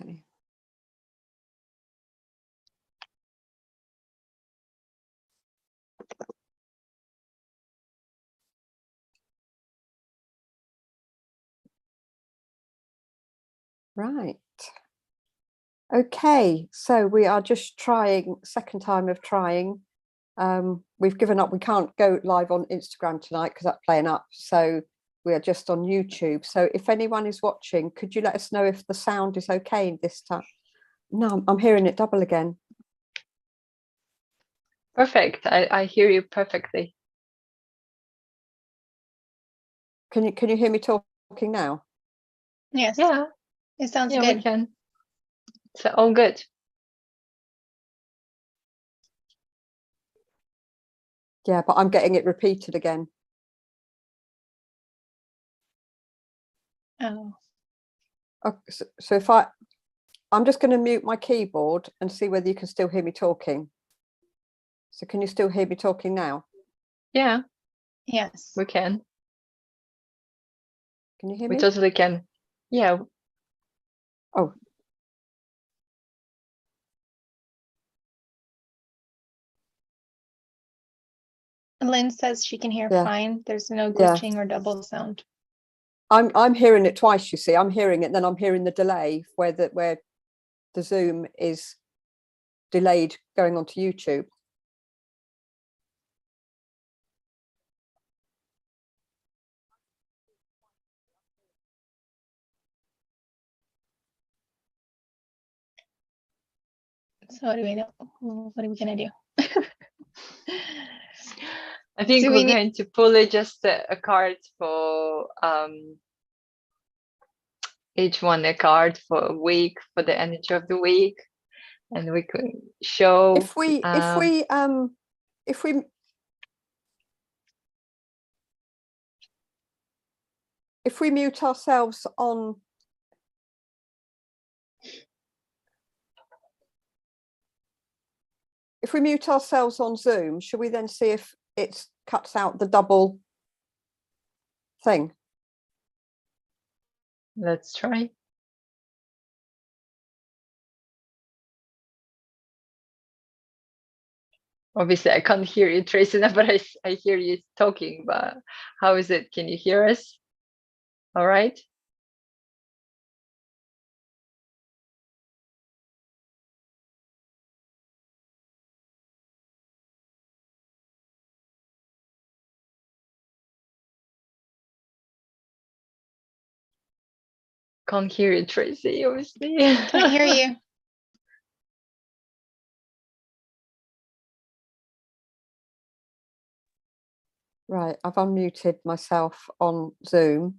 Okay. Right. Okay, so we are just trying, second time of trying. We've given up, we can't go live on Instagram tonight because that's playing up. So we are just on YouTube. So if anyone is watching, could you let us know if the sound is okay this time? No, I'm hearing it double again. Perfect. I hear you perfectly. Can you hear me talking now? Yes. Yeah. It sounds Yeah, good. we can. So all good. Yeah, but I'm getting it repeated again. Oh. Okay, so if I'm just going to mute my keyboard and see whether you can still hear me talking. So can you still hear me talking now? Yeah. Yes. We can. Can you hear We me? totally can. Yeah. Oh. Lynn says she can hear fine. There's no glitching or double sound. I'm hearing it twice, you see. I'm hearing it, then I'm hearing the delay where the Zoom is delayed going onto YouTube. So what do we know? What are we gonna do? I think we're going to pull just a card for each one, a card for a week, for the energy of the week, and we can show if we mute ourselves on Zoom, should we then see if it cuts out the double thing? Let's try. Obviously, I can't hear you, Tracy, but I hear you talking. But how is it? Can you hear us? All right. Can't hear you, Tracy, obviously. Can't hear you. Right, I've unmuted myself on Zoom.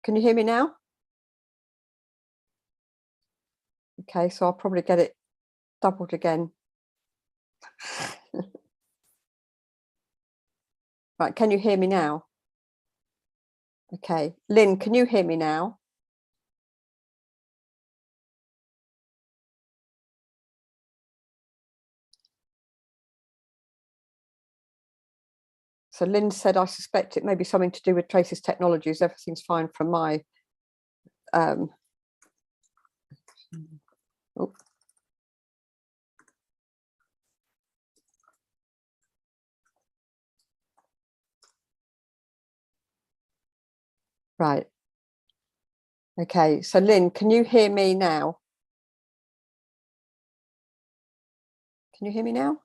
Can you hear me now? Okay, so I'll probably get it doubled again. Right, can you hear me now? Okay, Lynn, can you hear me now? So Lynn said, I suspect it may be something to do with Tracy's technologies. Everything's fine from my oh. Right. Okay, so Lynn, can you hear me now? Can you hear me now?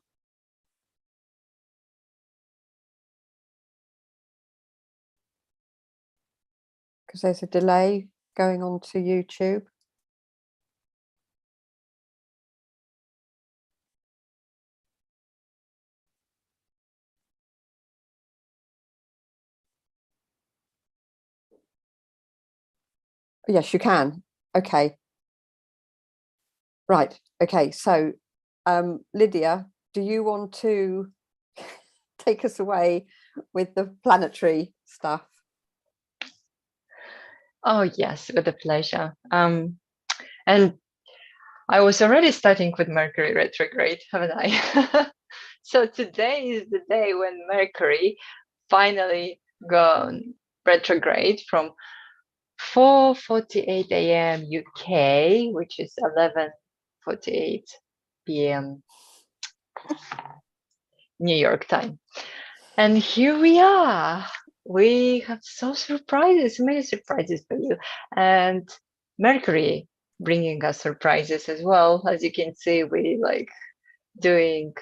Because there's a delay going on to YouTube. Yes, you can. Okay. Right. Okay. So, Lidia, do you want to take us away with the planetary stuff? Oh, yes, with a pleasure. And I was already starting with Mercury retrograde, haven't I? So today is the day when Mercury finally retrograde from 4:48 a.m. UK, which is 11:48 p.m. New York time. And here we are. We have so many surprises for you. And Mercury bringing us surprises as well. As you can see, we like doing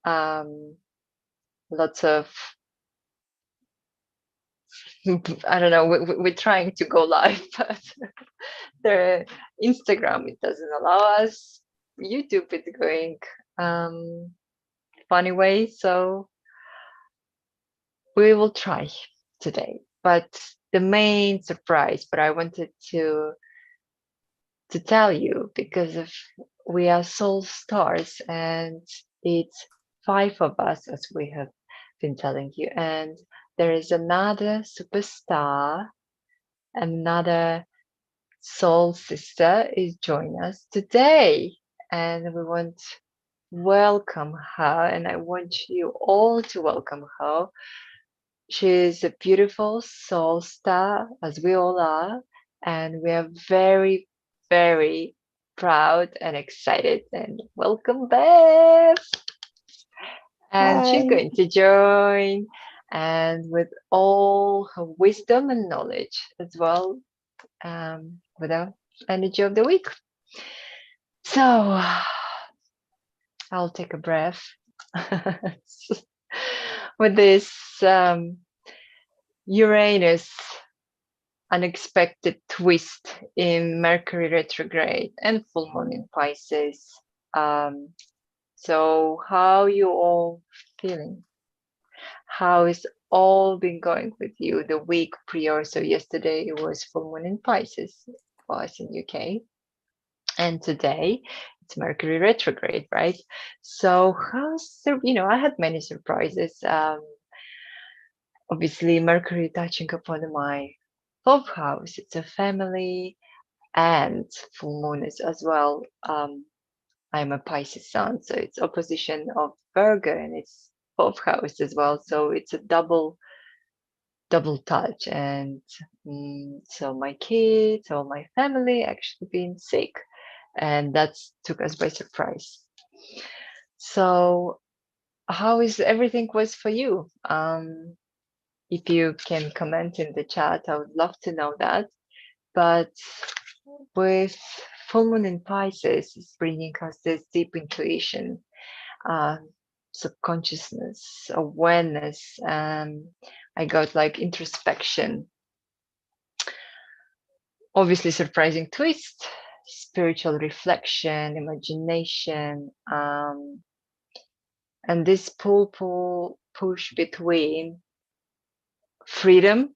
lots of, I don't know, we're trying to go live, but the Instagram, it doesn't allow us. YouTube is going funny way. So we will try today. But the main surprise, but I wanted to tell you, because of we are soul stars, and it's 5 of us, as we have been telling you, and there is another superstar, another soul sister is joining us today, and we want to welcome her, and I want you all to welcome her. She's a beautiful soul star, as we all are, and we are very, very proud and excited. And welcome, Beth. And she's Hi. going to join, and with all her wisdom and knowledge as well, with the energy of the week. So I'll take a breath with this Uranus unexpected twist in Mercury retrograde and full moon in Pisces. So how you all feeling? How is all been going with you the week prior? So yesterday it was full moon in Pisces for us in UK, and today it's Mercury retrograde, right? So how's I had many surprises. Obviously Mercury touching upon my 4th house. It's a family, and full moon is as well. I'm a Pisces sun, so it's opposition of Virgo, and it's 4th house as well. So it's a double touch. And so my kids, all my family actually being sick, and that took us by surprise. So how is everything was for you? If you can comment in the chat, I would love to know that. But with full moon in Pisces, it's bringing us this deep intuition, subconsciousness, awareness. I got like introspection, obviously surprising twist, spiritual reflection, imagination, and this push between freedom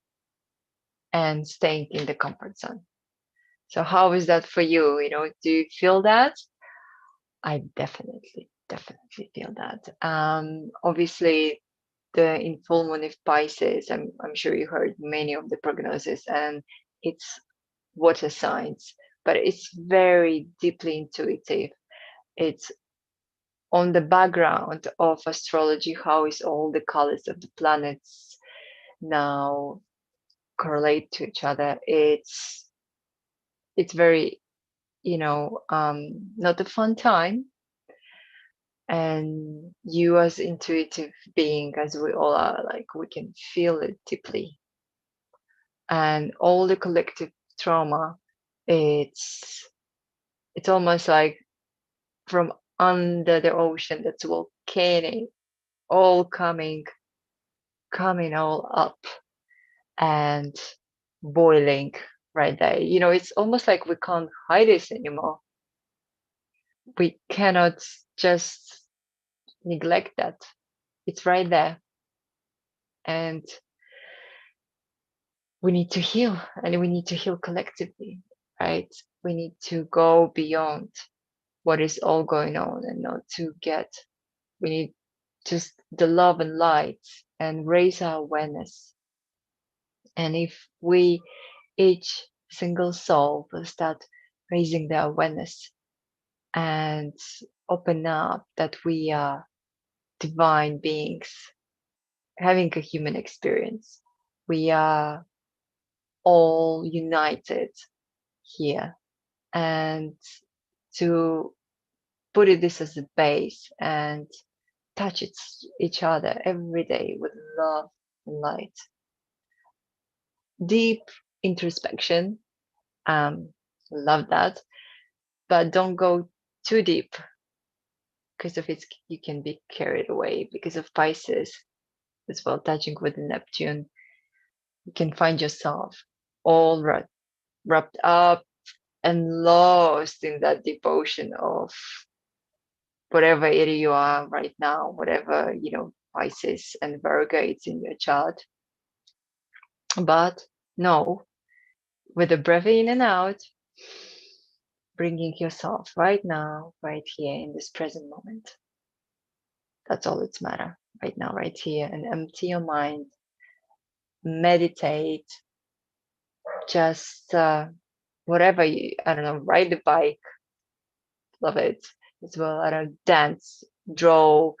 and staying in the comfort zone. So how is that for you? Do you feel that? I definitely feel that. Obviously, in full moon of Pisces, I'm sure you heard many of the prognosis, and it's water signs, but it's very deeply intuitive. It's on the background of astrology. How is all the colors of the planets now correlate to each other? It's very, not a fun time. And you as intuitive being, as we all are, like we can feel it deeply. And all the collective trauma, it's almost like from under the ocean, that's volcanic, all coming all up and boiling right there. It's almost like we can't hide this anymore. We cannot just neglect that. It's right there. And we need to heal, and we need to heal collectively, right? We need to go beyond what is all going on, and not to we need just the love and light, and raise our awareness. And if we, each single soul, will start raising their awareness and open up that we are divine beings having a human experience, we are all united here, and to put this as a base and touch each other every day with love and light. Deep introspection, love that, but don't go too deep, because of it you can be carried away. Because of Pisces as well, touching with Neptune, you can find yourself all wrapped up and lost in that devotion of whatever area you are right now, whatever, Pisces and Virgo it's in your chart. But no, with the breath in and out, bringing yourself right now, right here in this present moment. That's all that's matter right now, right here, and empty your mind, meditate, just whatever I don't know, ride the bike, love it as well. I don't dance, draw,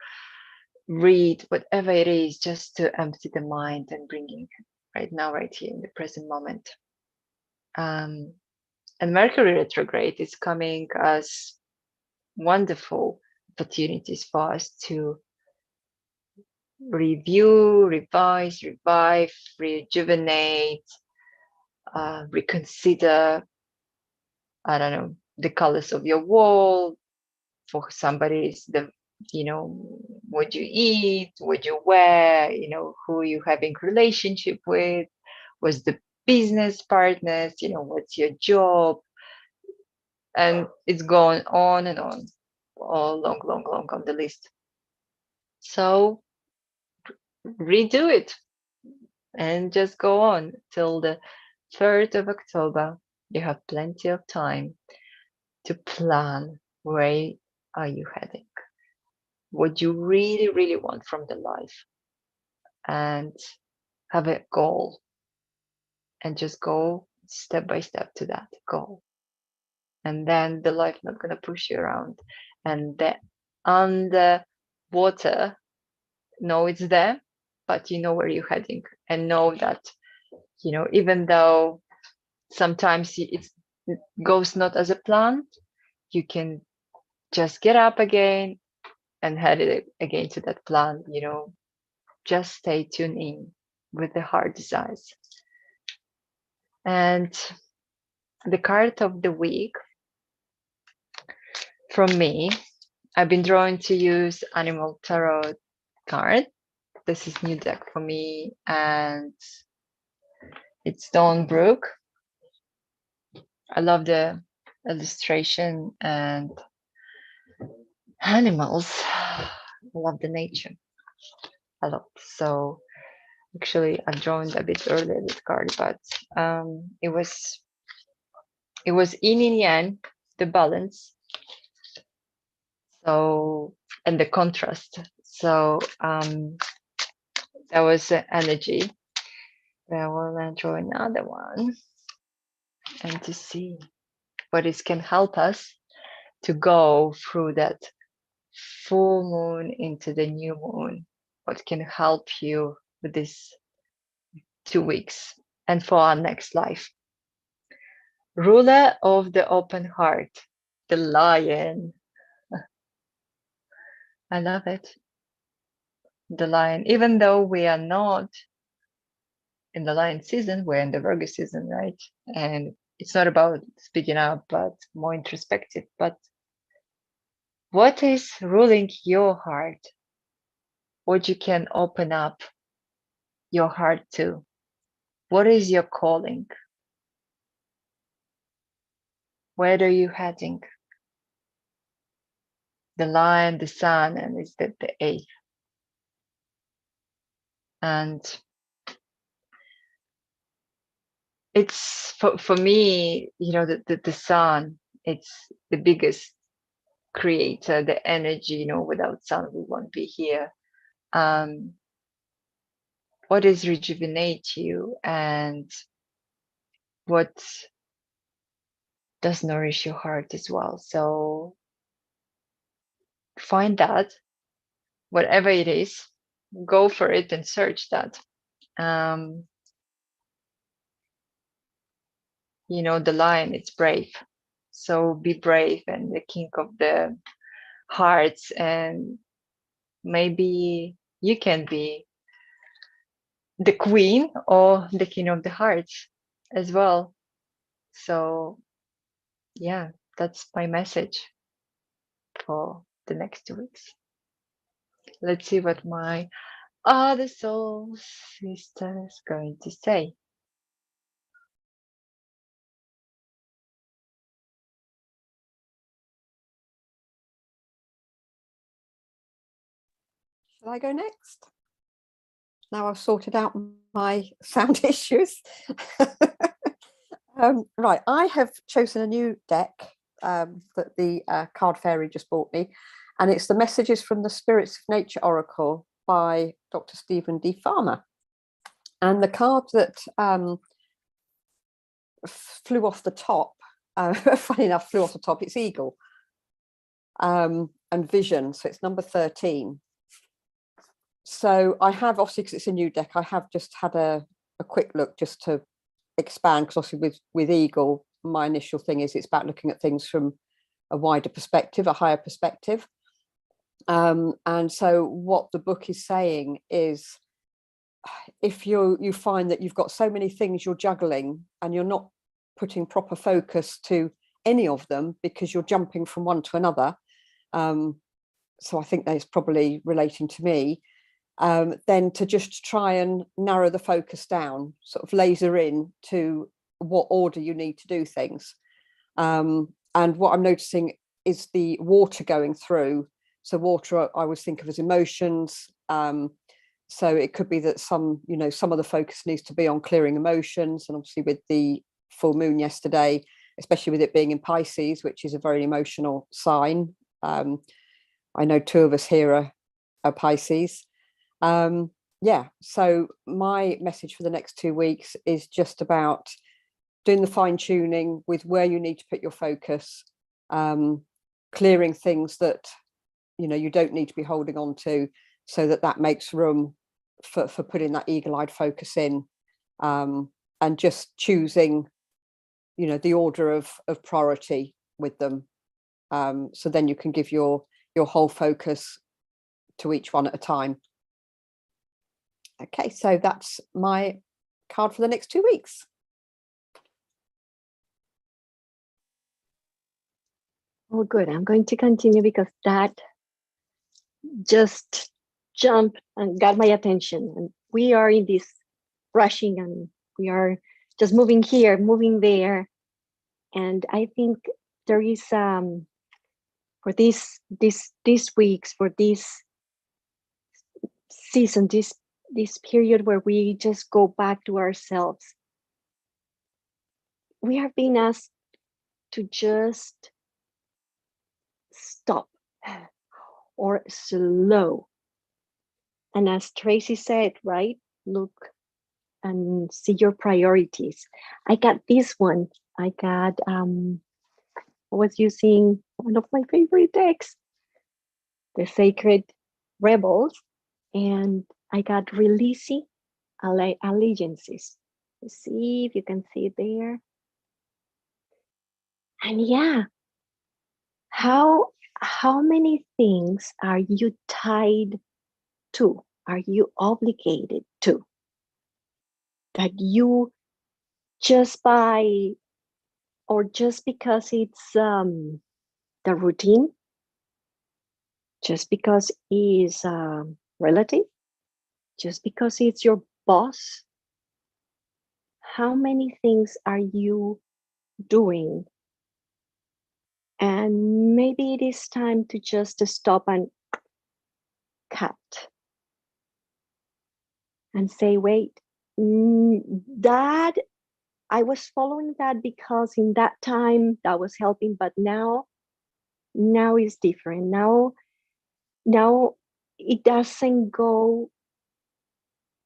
read, whatever it is, just to empty the mind and bringing right now, right here in the present moment. And Mercury retrograde is coming as wonderful opportunities for us to review, revise, revive, rejuvenate, reconsider, I don't know, the colors of your wall. For somebody, it's the, what you eat, what you wear, who you having relationship with, what's the business partners, what's your job, and it's going on and on, all long on the list. So redo it and just go on till the 3rd of October. You have plenty of time to plan where are you heading, what you really, really want from the life, and have a goal, and just go step by step to that goal. And then the life not going to push you around, and the underwater, know it's there, but you know where you're heading, and know that, even though sometimes it goes not as a plan, you can just get up again and head it again to that plan. Just stay tuned in with the heart desires. And the card of the week from me, I've been drawn to use Animal Tarot card. This is new deck for me, and it's Dawn Brooke. I love the illustration and animals. I love the nature a lot. So actually, I drawn a bit earlier this card, but it was yin and yang, the balance. So, and the contrast. So that was the energy. I will then draw another one, and to see what it can help us to go through that full moon into the new moon. What can help you with this 2 weeks and for our next life. Ruler of the open heart, the lion. I love it. The lion, even though we are not in the lion season, we're in the Virgo season, right? And it's not about speaking up, but more introspective. But what is ruling your heart? What you can open up your heart to? What is your calling? Where are you heading? The lion, the sun, and it's the 8th. And it's for me, the sun, it's the biggest creator, the energy, without sun we won't be here. What is rejuvenate you, and what does nourish your heart as well? So find that, whatever it is, go for it and search that. you know, the lion, it's brave. So be brave and the king of the hearts, and maybe you can be the queen or the king of the hearts as well. So yeah, that's my message for the next 2 weeks. Let's see what my other soul sisters going to say. Shall I go next? Now I've sorted out my sound issues. Right, I have chosen a new deck that the card fairy just bought me, and it's the Messages from the Spirits of Nature Oracle by Dr. Stephen D. Farmer. And the card that flew off the top, funny enough, flew off the top, it's Eagle and Vision, so it's number 13. So I have, obviously, because it's a new deck, I have just had a quick look just to expand, because obviously with Eagle, my initial thing is it's about looking at things from a wider perspective, a higher perspective. And so what the book is saying is, if you find that you've got so many things you're juggling and you're not putting proper focus to any of them because you're jumping from one to another, so I think that is probably relating to me, then to just try and narrow the focus down, sort of laser in to what order you need to do things. And what I'm noticing is the water going through. So water I always think of as emotions. So it could be that some of the focus needs to be on clearing emotions. And obviously with the full moon yesterday, especially with it being in Pisces, which is a very emotional sign. I know 2 of us here are Pisces. Yeah, so my message for the next 2 weeks is just about doing the fine tuning with where you need to put your focus, clearing things that you don't need to be holding on to, so that makes room for putting that eagle-eyed focus in, and just choosing the order of priority with them, so then you can give your whole focus to each one at a time. Okay, so that's my card for the next 2 weeks. Oh, good. I'm going to continue because that just jumped and got my attention. And we are in this rushing, and we are just moving here, moving there. And I think there is for these weeks, for this season, this period where we just go back to ourselves, we are being asked to just stop or slow. And as Tracy said, right, look and see your priorities. I got this one. I got I was using one of my favorite decks, the Sacred Rebels, and I got releasing allegiances. Let's see if you can see it there. And yeah, how many things are you tied to? Are you obligated to? That you just by, or just because it's the routine, just because it's relative, just because it's your boss, how many things are you doing? And maybe it is time to just stop and cut and say, wait, that I was following that because in that time that was helping, but now is different. Now it doesn't go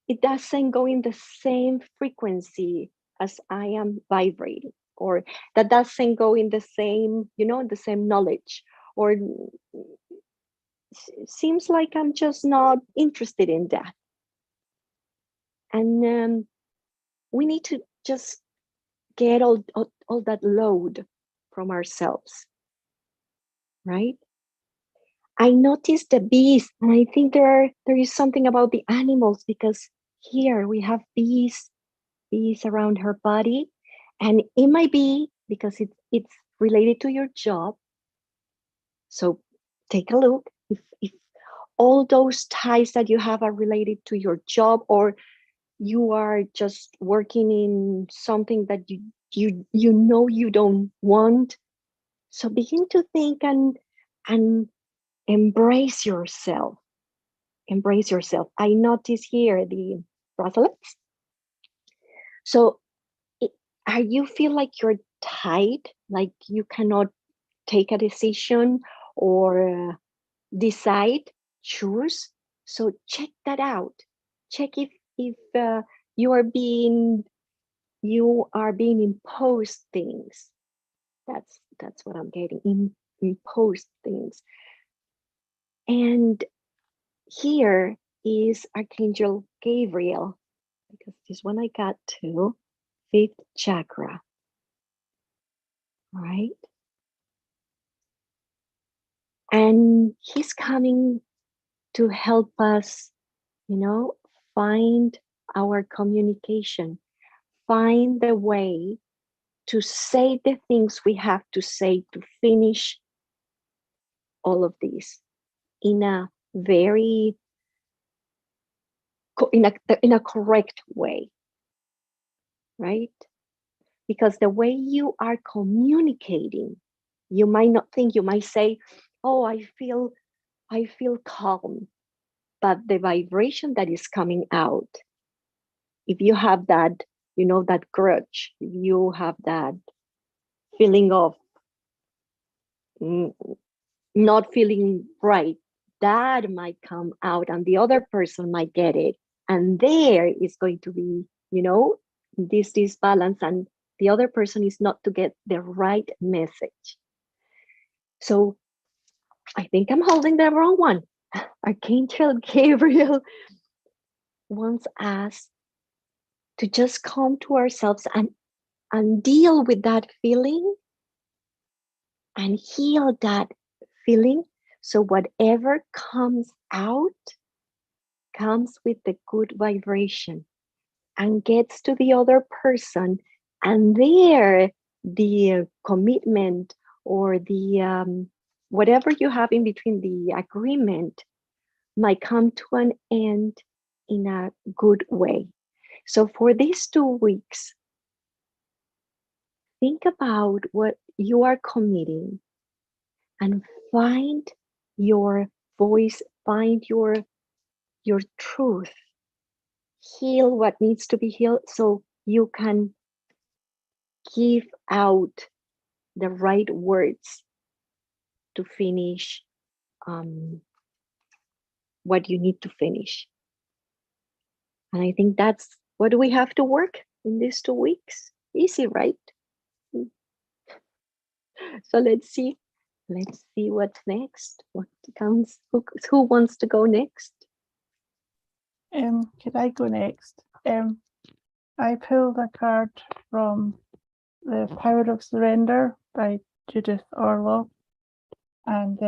in the same frequency as I am vibrating, or that doesn't go in the same, the same knowledge, or seems like I'm just not interested in that. And we need to just get all that load from ourselves, right? I noticed the bees, and I think there is something about the animals, because here we have bees around her body, and it might be because it's related to your job. So take a look if all those ties that you have are related to your job, or you are just working in something that you know you don't want. So begin to think and embrace yourself. Embrace yourself. I notice here the bracelets. So are you feel like you're tied, like you cannot take a decision or decide, choose? So check that out. Check if you are being imposed things. That's what I'm getting. Imposed things. And here is Archangel Gabriel, because this one I got to 5th chakra, right? And he's coming to help us, find our communication, find the way to say the things we have to say to finish all of this in a very in a correct way, right? Because the way you are communicating, you might not think, you might say, oh, I feel calm, but the vibration that is coming out, if you have that, that grudge, if you have that feeling of not feeling right, that might come out and the other person might get it. And there is going to be, this disbalance, and the other person is not to get the right message. So I think I'm holding the wrong one. Archangel Gabriel wants us to just come to ourselves and deal with that feeling and heal that feeling. So whatever comes out comes with the good vibration and gets to the other person, and there the commitment or the whatever you have in between, the agreement might come to an end in a good way. So for these 2 weeks, think about what you are committing and find your voice, find your truth, heal what needs to be healed, so you can give out the right words to finish what you need to finish. And I think that's what we have to work in these 2 weeks. Easy, right? So let's see what's next. What comes? Who wants to go next? Could I go next? I pulled a card from The Power of Surrender by Judith Orloff, and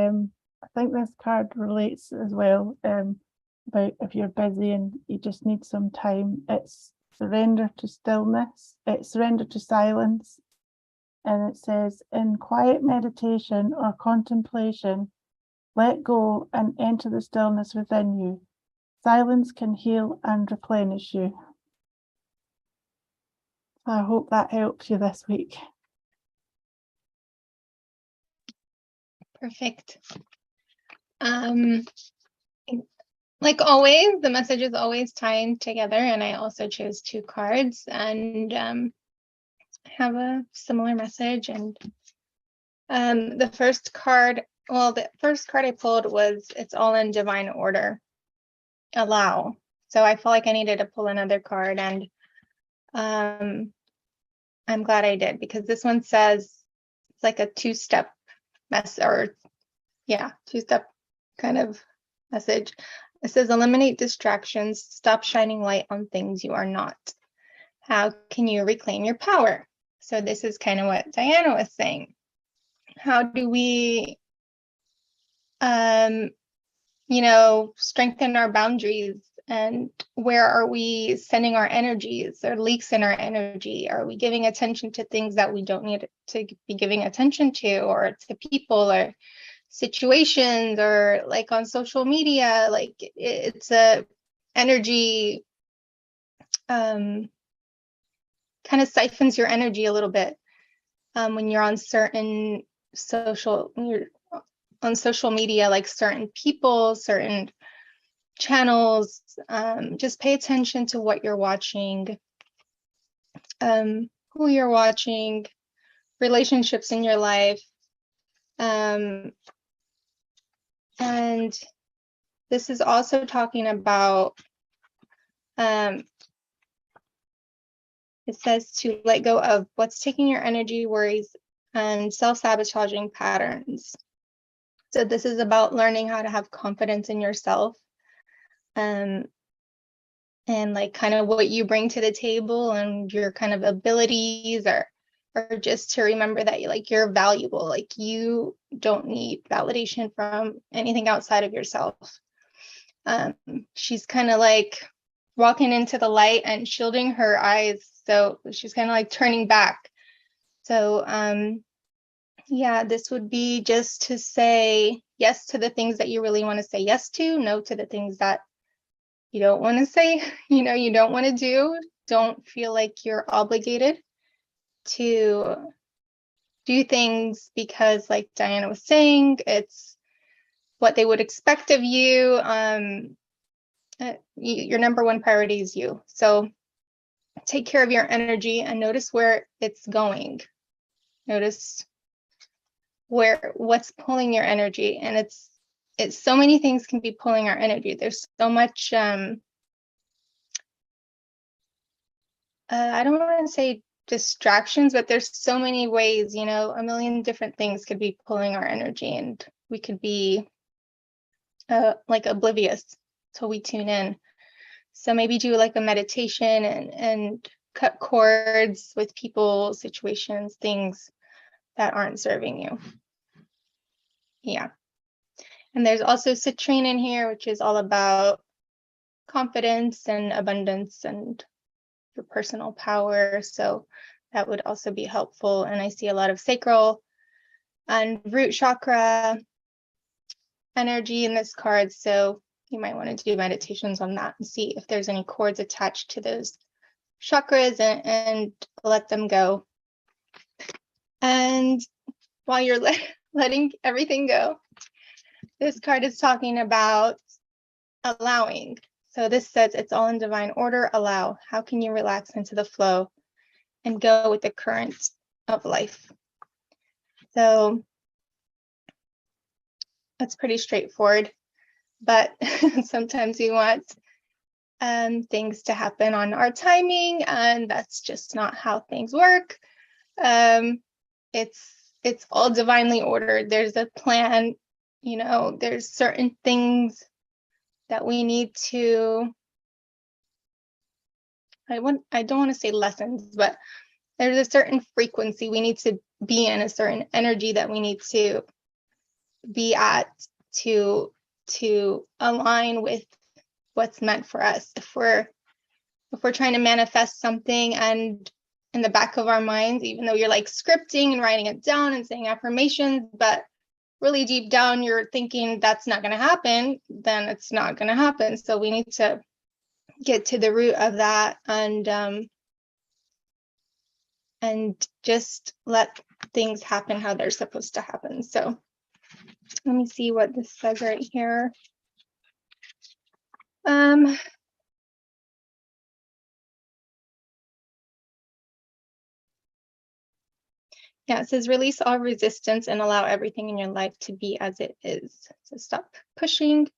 I think this card relates as well about if you're busy and you just need some time. It's surrender to stillness, it's surrender to silence, and it says, in quiet meditation or contemplation, let go and enter the stillness within you. Silence can heal and replenish you. I hope that helps you this week. Perfect. Like always, the message is always tying together, and I also chose 2 cards and have a similar message. And the first card I pulled was it's all in divine order. Allow. So I felt like I needed to pull another card, and I'm glad I did, because this one says it's like a 2-step two-step kind of message. It says, eliminate distractions, stop shining light on things you are not. How can you reclaim your power? So this is kind of what Diana was saying. How do we, strengthen our boundaries, and where are we sending our energies or leaks in our energy? Are we giving attention to things that we don't need to be giving attention to, or to people or situations, or like on social media? Like it's a energy, kind of siphons your energy a little bit when you're on certain social media, like certain people, certain channels. Just pay attention to what you're watching, who you're watching, relationships in your life. And this is also talking about, it says to let go of what's taking your energy, worries, and self-sabotaging patterns. So this is about learning how to have confidence in yourself, and like kind of what you bring to the table and your kind of abilities, or just to remember that you're valuable. Like you don't need validation from anything outside of yourself. She's kind of like walking into the light and shielding her eyes, so she's kind of like turning back. So yeah, this would be just to say yes to the things that you really want to say yes to, no to the things that you don't want to say, you don't want to do. Don't feel like you're obligated to do things because, like Diana was saying, it's what they would expect of you. Your number one priority is you. So take care of your energy and notice where it's going. Notice what's pulling your energy. And it's so many things can be pulling our energy. There's so much, I don't want to say distractions, but there's so many ways, a million different things could be pulling our energy, and we could be like oblivious till we tune in. So maybe do like a meditation and cut cords with people, situations, things that aren't serving you. Yeah. And there's also citrine in here, which is all about confidence and abundance and your personal power. So that would also be helpful. And I see a lot of sacral and root chakra energy in this card. So you might want to do meditations on that and see if there's any cords attached to those chakras, and let them go. And while you're letting everything go, this card is talking about allowing. So this says it's all in divine order. Allow. How can you relax into the flow and go with the current of life? So that's pretty straightforward, but sometimes we want things to happen on our timing, and that's just not how things work. It's all divinely ordered. There's a plan, there's certain things that we need to, I don't want to say lessons, but there's a certain frequency we need to be in, a certain energy that we need to be at to align with what's meant for us. If we're trying to manifest something, and in the back of our minds, even though you're like scripting and writing it down and saying affirmations, but really deep down you're thinking that's not going to happen, then it's not going to happen. So we need to get to the root of that, and just let things happen how they're supposed to happen. So let me see what this says right here. Yeah, it says release all resistance and allow everything in your life to be as it is. So stop pushing,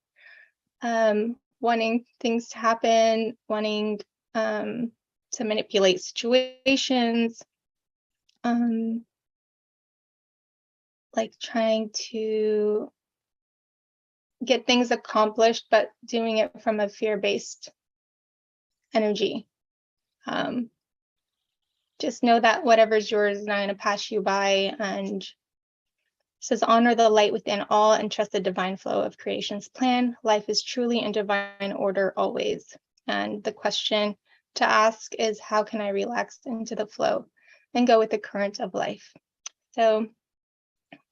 wanting things to happen, wanting to manipulate situations, like trying to get things accomplished, but doing it from a fear-based energy. just know that whatever's yours is not going to pass you by. And it says, honor the light within all and trust the divine flow of creation's plan. Life is truly in divine order always. And the question to ask is, how can I relax into the flow and go with the current of life? So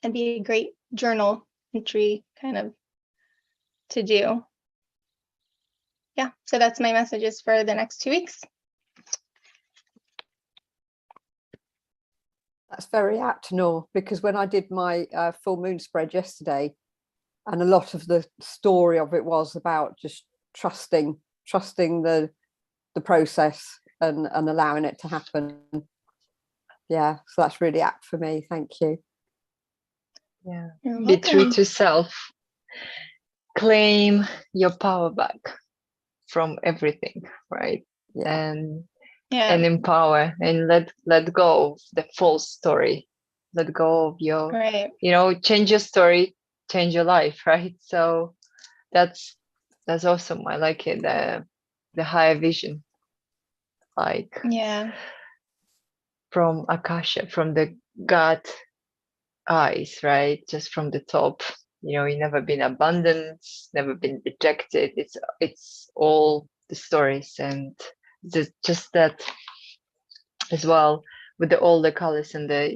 it'd be a great journal entry kind of to do. Yeah, so that's my messages for the next 2 weeks. That's very apt, Noor, because when I did my full moon spread yesterday, and a lot of the story of it was about just trusting the process and allowing it to happen. Yeah, so that's really apt for me. Thank you. Yeah. You're Be true welcome. to self. Claim your power back from everything, right? Yeah. And Yeah, empower and let go of the false story. Let go of your, right. change your story, change your life, right? So that's awesome. I like it. The higher vision, like Yeah, from Akasha, from the God eyes, right? Just from the top. You never been abandoned, never been rejected. It's all the stories, and just that as well, with all the colors and the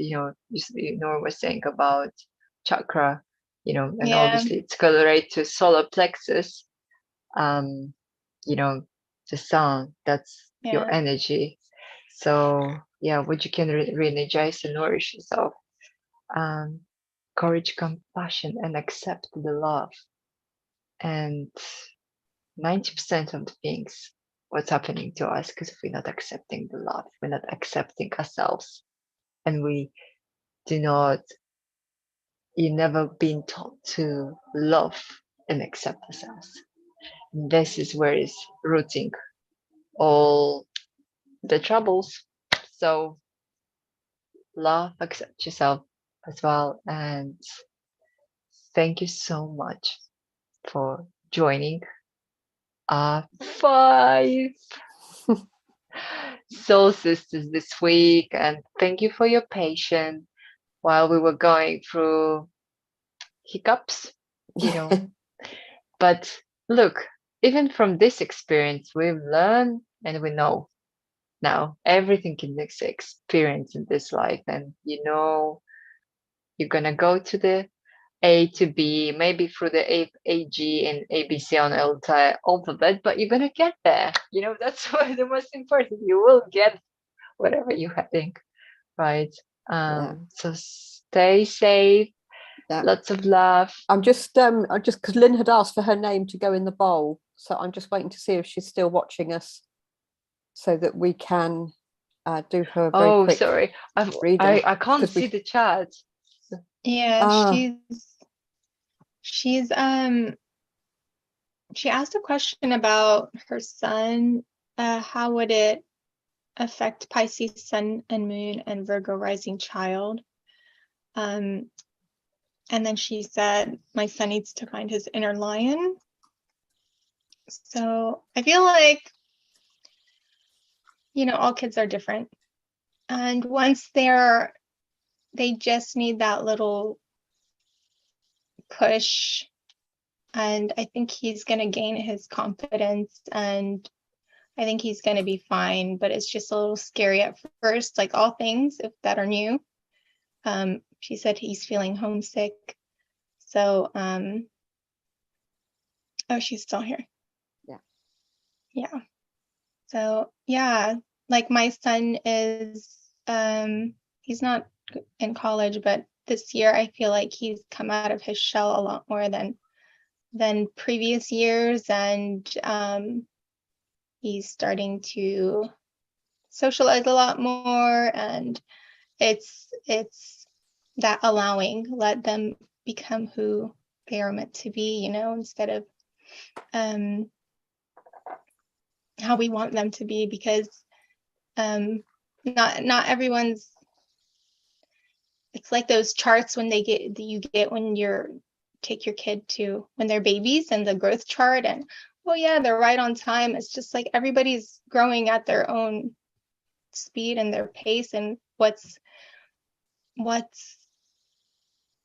Nora was saying about chakra, and yeah, obviously it's correlated to solar plexus. um the sun, that's your yeah, energy. So yeah, what you can re-energize and nourish yourself. um Courage, compassion, and accept the love. And 90% of the things what's happening to us because we're not accepting the love, we're not accepting ourselves, and we do not, you never been taught to love and accept ourselves. And this is where is rooting all the troubles. So love, accept yourself as well. And thank you so much for joining our 5 soul sisters this week, and thank you for your patience while we were going through hiccups, but look, even from this experience we've learned, and we know now everything can be experienced in this life. And you're gonna go to the A to B, maybe through the A G and ABC on alphabet, but you're gonna get there. That's what the most important. You will get whatever you're heading, right? So stay safe. Yeah. Lots of love. I'm just because Lynn had asked for her name to go in the bowl, so I'm just waiting to see if she's still watching us, so that we can do her very quick Sorry, reading. I can't 'Cause see the chat. yeah. Ah. She's she asked a question about her sun. How would it affect Pisces sun and moon and Virgo rising child? And then she said, my son needs to find his inner lion. So I feel like, all kids are different. And once they just need that little push. And I think he's going to gain his confidence, and I think he's going to be fine, but it's just a little scary at first, like all things that are new. She said he's feeling homesick. So, oh, she's still here. Yeah. Yeah. So, yeah, like my son is, he's not in college, but this year I feel like he's come out of his shell a lot more than previous years. And he's starting to socialize a lot more, and it's that allowing, let them become who they are meant to be, instead of how we want them to be, because not everyone's, it's like those charts when you get when take your kid to when they're babies, and the growth chart, and oh yeah, they're right on time. It's just like everybody's growing at their own speed and their pace and what's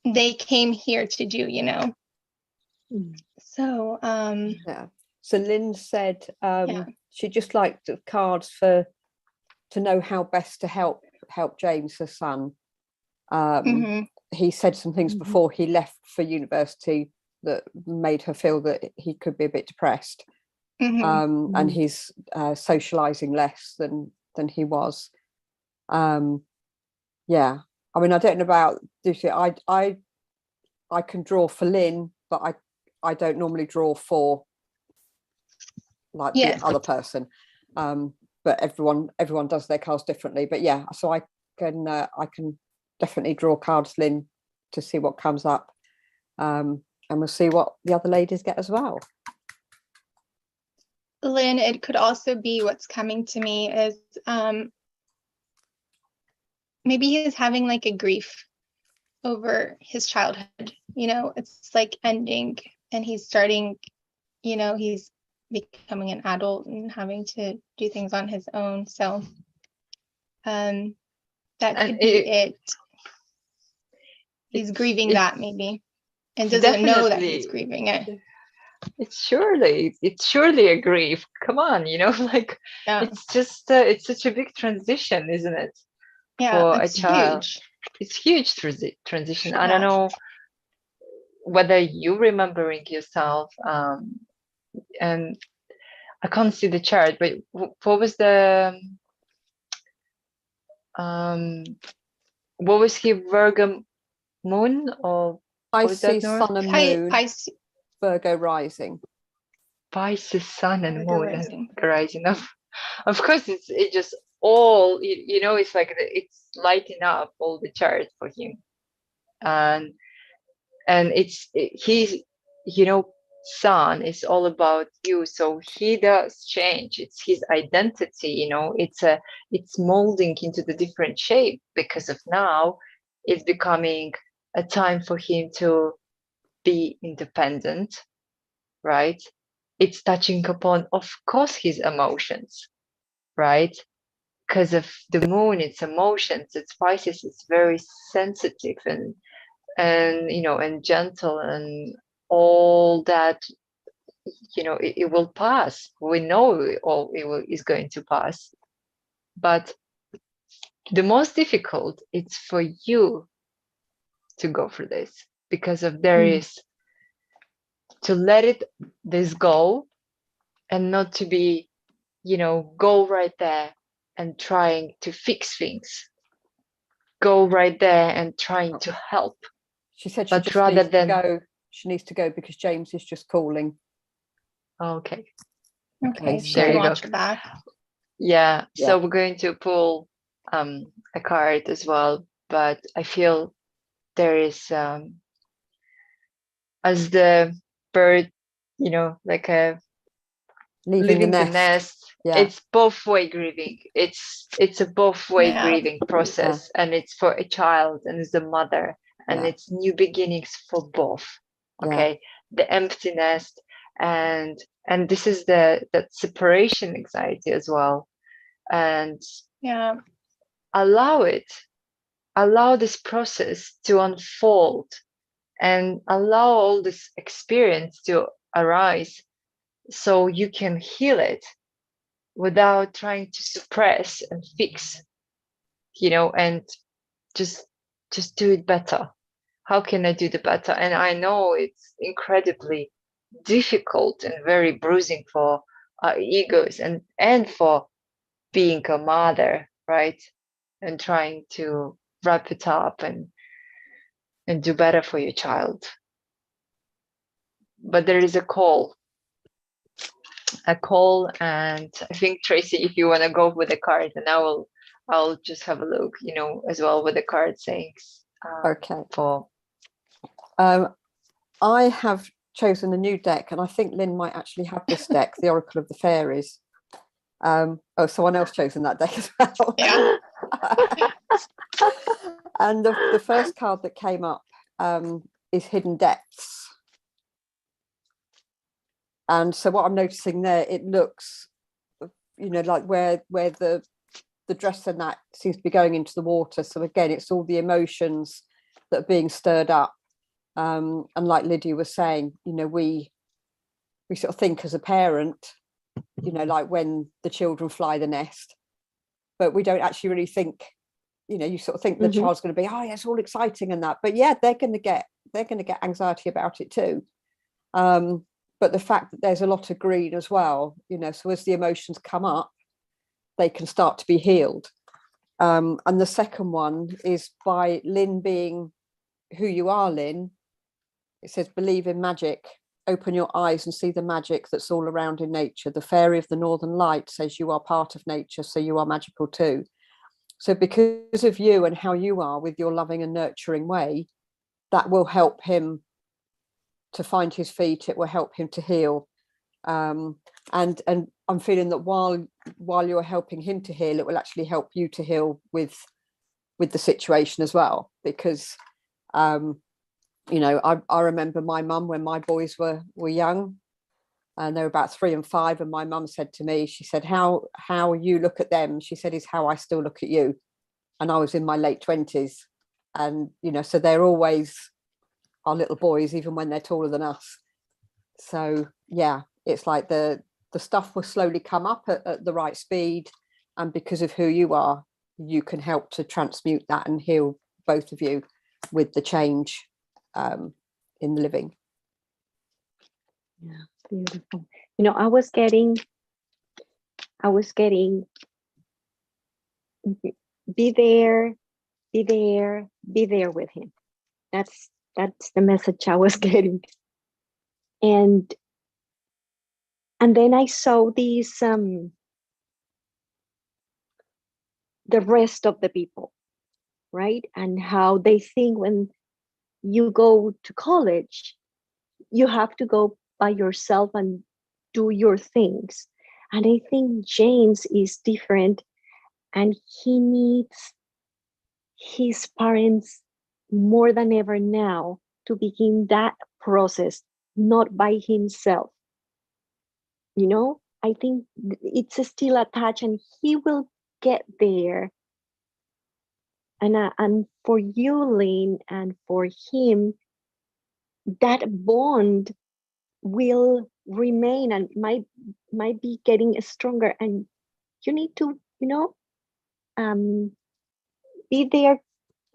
they came here to do, you know. Mm. So Yeah. So Lynn said Yeah. she just liked the cards to know how best to help James, her son. mhm, He said some things Mhm. before he left for university that made her feel that he could be a bit depressed. mhm. And he's socializing less than he was. Yeah, I mean, I don't know about this. I can draw for Lynn, but I don't normally draw for like Yes. the other person. But everyone does their cards differently. But yeah, so I can definitely draw cards, Lynn, to see what comes up, and we'll see what the other ladies get as well. Lynn, it could also be what's coming to me is maybe he's having like a grief over his childhood. You know, it's like ending and he's starting, you know, he's becoming an adult and having to do things on his own. So that And could be it. He's grieving that it's maybe and doesn't know that he's definitely, grieving it. it's surely a grief. Come on, you know, like Yeah. it's just it's such a big transition, isn't it, Yeah, for a it's child? huge. It's huge transition. I Yeah. don't know whether you remembering yourself, and I can't see the chart, but what was the what was he, Virgo moon, or what was that, Pisces, Nora? sun and moon, Pisces Virgo rising. Pisces, sun and Virgo moon and rising. rising. Of course, it just all, you know, it's like it's lighting up all the charts for him, and he's, you know, sun is all about you, so he does change. It's his identity, you know. It's molding into the different shape because of now it's becoming a time for him to be independent, right? It's touching upon, of course, his emotions, right? Because of the moon, it's emotions. It's Pisces, it's very sensitive and you know, and gentle and all that. You know, it will pass. We know is going to pass. But the most difficult, it's for you to go through this, because of there is to let this go, and not to be, you know, go right there and trying to fix things, go right there and trying to help, She said she but just rather needs to than go. She needs to go because James is just calling. okay, Okay, she There can you go. watch it back. yeah. Yeah. So we're going to pull a card as well, but I feel there is as the bird, you know, like a Leaving the the nest. nest. Yeah. It's both way grieving. It's a both way Yeah. grieving process, and it's for a child and it's the mother, and Yeah. it's new beginnings for both. Yeah. Okay, the empty nest, and this is that separation anxiety as well, and Yeah. allow this process to unfold, and allow all this experience to arise, so you can heal it without trying to suppress and fix, you know, and just do it better. How can I do the better? And I know it's incredibly difficult and very bruising for our egos, and for being a mother, right? And trying to wrap it up and do better for your child. But there is a call, and I think, Tracy, if you want to go with the card, and I'll just have a look, you know, as well with the card saying Okay. for I have chosen a new deck, and I think Lynn might actually have this deck, the Oracle of the Fairies. Oh, someone else chosen that deck as well. Yeah. And the first card that came up is Hidden Depths. And so what I'm noticing there, it looks, you know, like where the the dress and that seems to be going into the water. So again, it's all the emotions that are being stirred up. And like Lydia was saying, you know, we sort of think as a parent, you know, like when the children fly the nest, but we don't actually really think, you know, you sort of think the child's going to be, oh yeah, it's all exciting and that, but yeah, they're going to get anxiety about it too. But the fact that there's a lot of green as well, you know, so as the emotions come up, they can start to be healed. And the second one is by Lynn being who you are, Lynn. It says, believe in magic, open your eyes and see the magic that's all around in nature. The fairy of the northern light says you are part of nature, so you are magical too. So because of you and how you are with your loving and nurturing way, that will help him to find his feet. It will help him to heal. And I'm feeling that while you're helping him to heal, it will actually help you to heal with the situation as well. Because you know, I remember my mum when my boys were young, and they were about 3 and 5, and my mum said to me, she said, how you look at them, she said, is how I still look at you. And I was in my late 20s, and you know, so they're always our little boys, even when they're taller than us. So yeah, it's like the stuff will slowly come up at the right speed, and because of who you are, you can help to transmute that and heal both of you with the change in the living. Yeah, beautiful. You know, I was getting be there with him. That's the message I was getting. And then I saw these the rest of the people, right? And how they think when you go to college, you have to go by yourself and do your things. And I think James is different, and he needs his parents more than ever now to begin that process, not by himself. You know, I think it's still attached, and he will get there. And for you, Lynn, and for him, that bond will remain and might be getting stronger. And you need to, you know, be there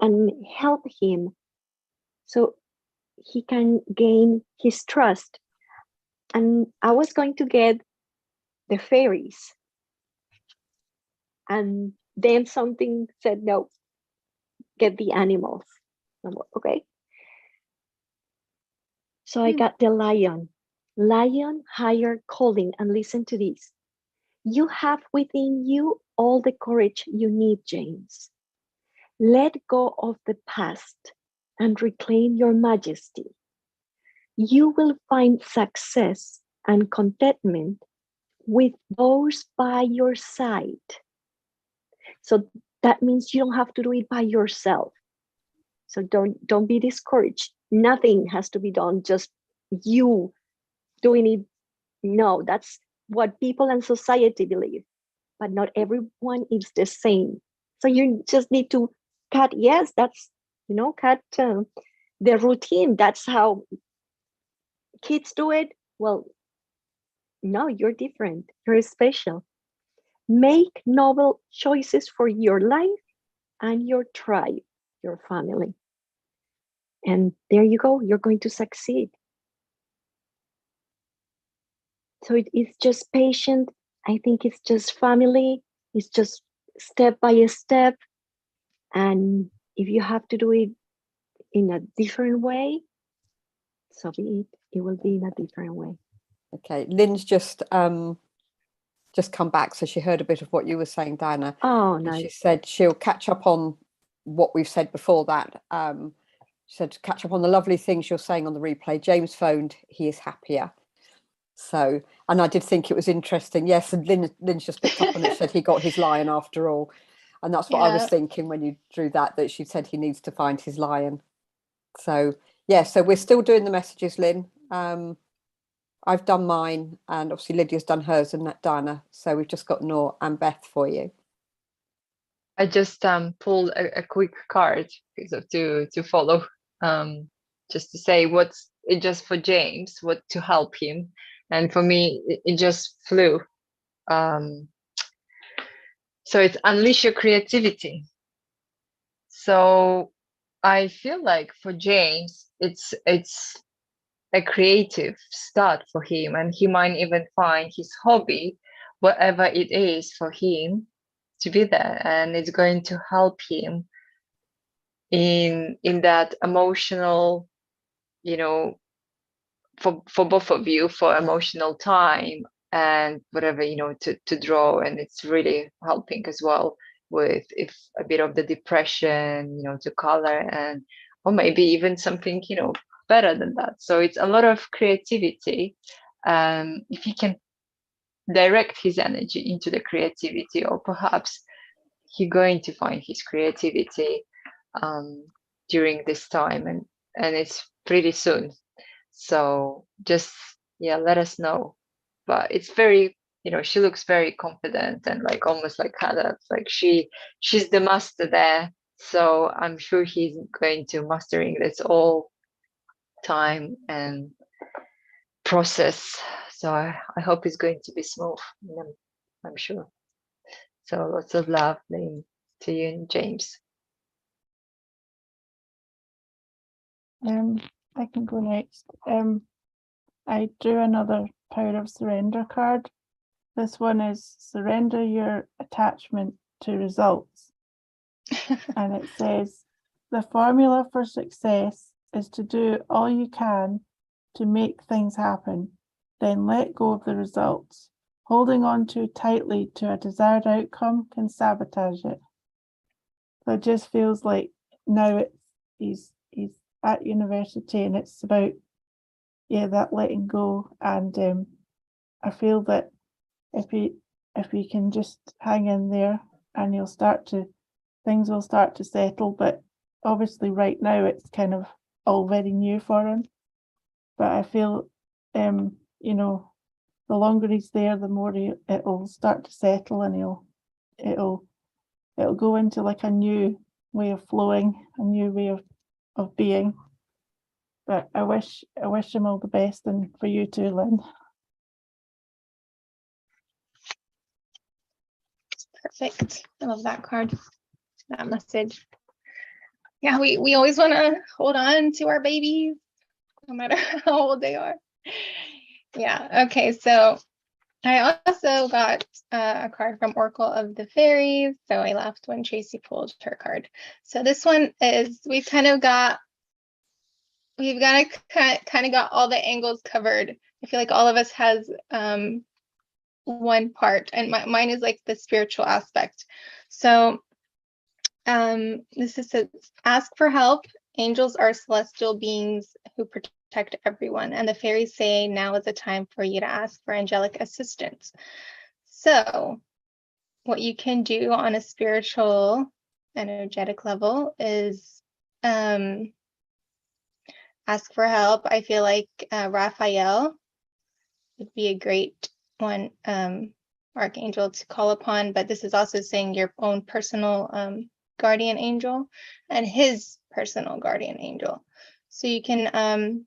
and help him so he can gain his trust. And I was going to get the fairies, and then something said no, get the animals. I'm like, okay. So I got the lion higher calling. And listen to this: you have within you all the courage you need, James. Let go of the past and reclaim your majesty. You will find success and contentment with those by your side. So that means you don't have to do it by yourself. So don't be discouraged. Nothing has to be done just you doing it. No, that's what people and society believe, but not everyone is the same. So you just need to cut. Yes, that's, you know, cut the routine. That's how kids do it. Well, no, you're different. You're special. Make novel choices for your life and your tribe, your family. And there you go. You're going to succeed. So it is just patient. I think it's just family. It's just step by step. And if you have to do it in a different way, so be it. It will be in a different way. Okay, Lynn's just come back, so she heard a bit of what you were saying, Diana. Oh, and nice. she said she'll catch up on what we've said before that. She said catch up on the lovely things you're saying on the replay. James phoned, he is happier. So, and I did think it was interesting. Yes, and Lynn's just picked up on it, said he got his lion after all. And that's what I was thinking when you drew that she said he needs to find his lion. So, yeah, so we're still doing the messages, Lynn. I've done mine, and obviously Lydia's done hers and Diana. So we've just got Noor and Beth for you. I just pulled a quick card to follow, just to say what's it just for James, what to help him, and for me it just flew. So it's unleash your creativity. So I feel like for James, it's a creative start for him, and he might even find his hobby, whatever it is for him, to be there, and it's going to help him in that emotional, you know, for both of you, for emotional time and whatever, you know, to draw. And it's really helping as well with if a bit of the depression, you know, to color, and or maybe even something, you know, better than that. So it's a lot of creativity. If he can direct his energy into the creativity, or perhaps he's going to find his creativity during this time, and it's pretty soon. So just, yeah, let us know. But it's very, you know, she looks very confident and like almost like Hannah, like she's the master there. So I'm sure he's going to mastering this all time and process. So I hope it's going to be smooth. I'm sure. So lots of love, Lynn, to you and James. I can go next. I drew another Power of Surrender card. This one is surrender your attachment to results. And it says, the formula for success is to do all you can to make things happen, then let go of the results. Holding on too tightly to a desired outcome can sabotage it. So it just feels like now he's at university, and it's about, yeah, that letting go. And I feel that if he can just hang in there, and things will start to settle. But obviously right now it's kind of all very new for him. But I feel, you know, the longer he's there, the more it'll start to settle, and it'll go into like a new way of flowing, a new way of being. But I wish him all the best, and for you too, Lynn. Perfect. I love that card, that message. Yeah, we always want to hold on to our babies, no matter how old they are. Yeah, okay, so I also got a card from Oracle of the Fairies. So I laughed when Tracy pulled her card. So this one is, we've kind of got all the angles covered. I feel like all of us has one part, and mine is like the spiritual aspect. So this is says, ask for help. Angels are celestial beings who protect everyone, and the fairies say now is the time for you to ask for angelic assistance. So what you can do on a spiritual, energetic level is ask for help. I feel like Raphael would be a great one, archangel to call upon, but this is also saying your own personal guardian angel and his personal guardian angel. So you can,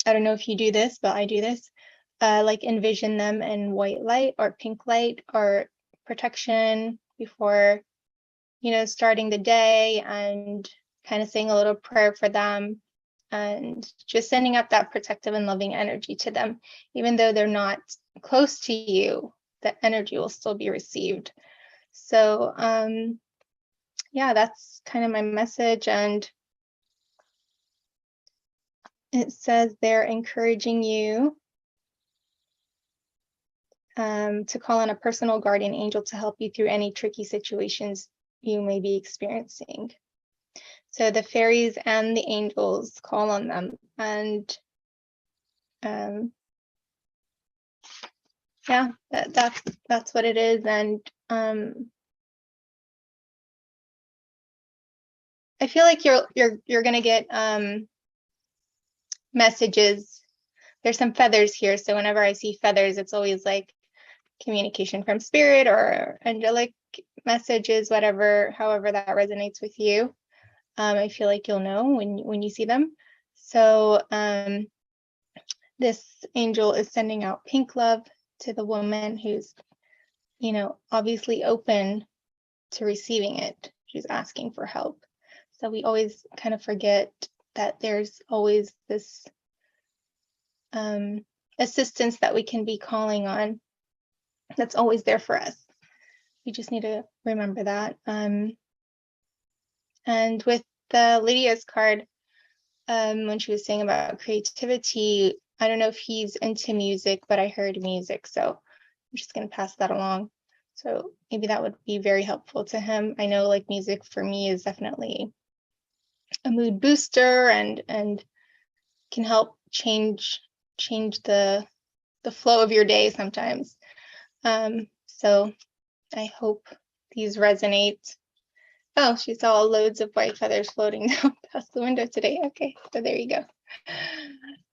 I don't know if you do this, but I do this, like envision them in white light or pink light or protection before, you know, starting the day, and kind of saying a little prayer for them, and just sending up that protective and loving energy to them. Even though they're not close to you, the energy will still be received. So yeah, that's kind of my message. And it says they're encouraging you to call on a personal guardian angel to help you through any tricky situations you may be experiencing. So the fairies and the angels call on them, and yeah, that's what it is. And I feel like you're gonna get messages. There's some feathers here, so whenever I see feathers, it's always like communication from spirit or angelic messages, whatever, however that resonates with you. I feel like you'll know when you see them. So this angel is sending out pink love to the woman who's, you know, obviously open to receiving it. She's asking for help. So we always kind of forget that there's always this assistance that we can be calling on that's always there for us. We just need to remember that. And with the Lydia's card, when she was saying about creativity, I don't know if he's into music, but I heard music, so I'm just going to pass that along. So maybe that would be very helpful to him. I know like music for me is definitely a mood booster and can help change the flow of your day sometimes. So I hope these resonate. Oh, she saw loads of white feathers floating down past the window today. Okay, so there you go.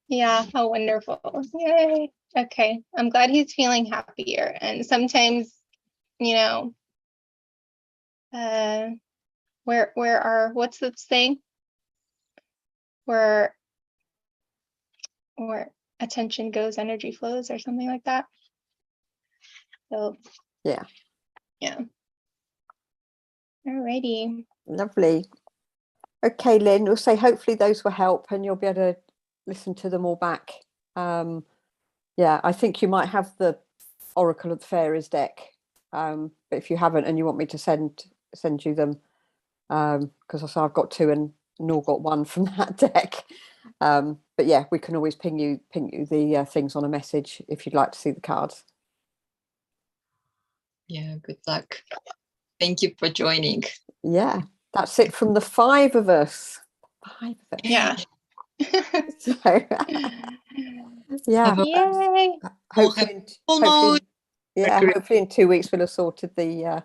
Yeah, how wonderful. Yay. Okay, I'm glad he's feeling happier. And sometimes, you know, where are, what's the saying? Where attention goes, energy flows, or something like that. So Yeah. Alrighty. Lovely. Okay, Lynn, we'll say hopefully those will help and you'll be able to listen to them all back. Yeah, I think you might have the Oracle of the Fairies deck, but if you haven't and you want me to send you them, because also I've got 2 and Noor got 1 from that deck. But yeah, we can always ping you the things on a message if you'd like to see the cards. Yeah, good luck. Thank you for joining. Yeah, that's it from the 5 of us. 5 of us. Yeah. So, yeah. Have a Yay. Hopefully, full moon. yeah, hopefully in 2 weeks we'll have sorted the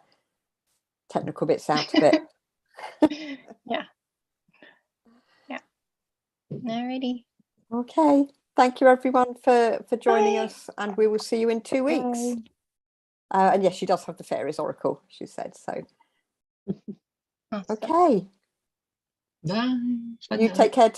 technical bits out of it. Yeah. Alrighty. Okay, thank you everyone for joining Bye. us, and we will see you in 2 weeks. And yes, she does have the Fairies Oracle, she said, so Awesome. okay, Bye. you take care.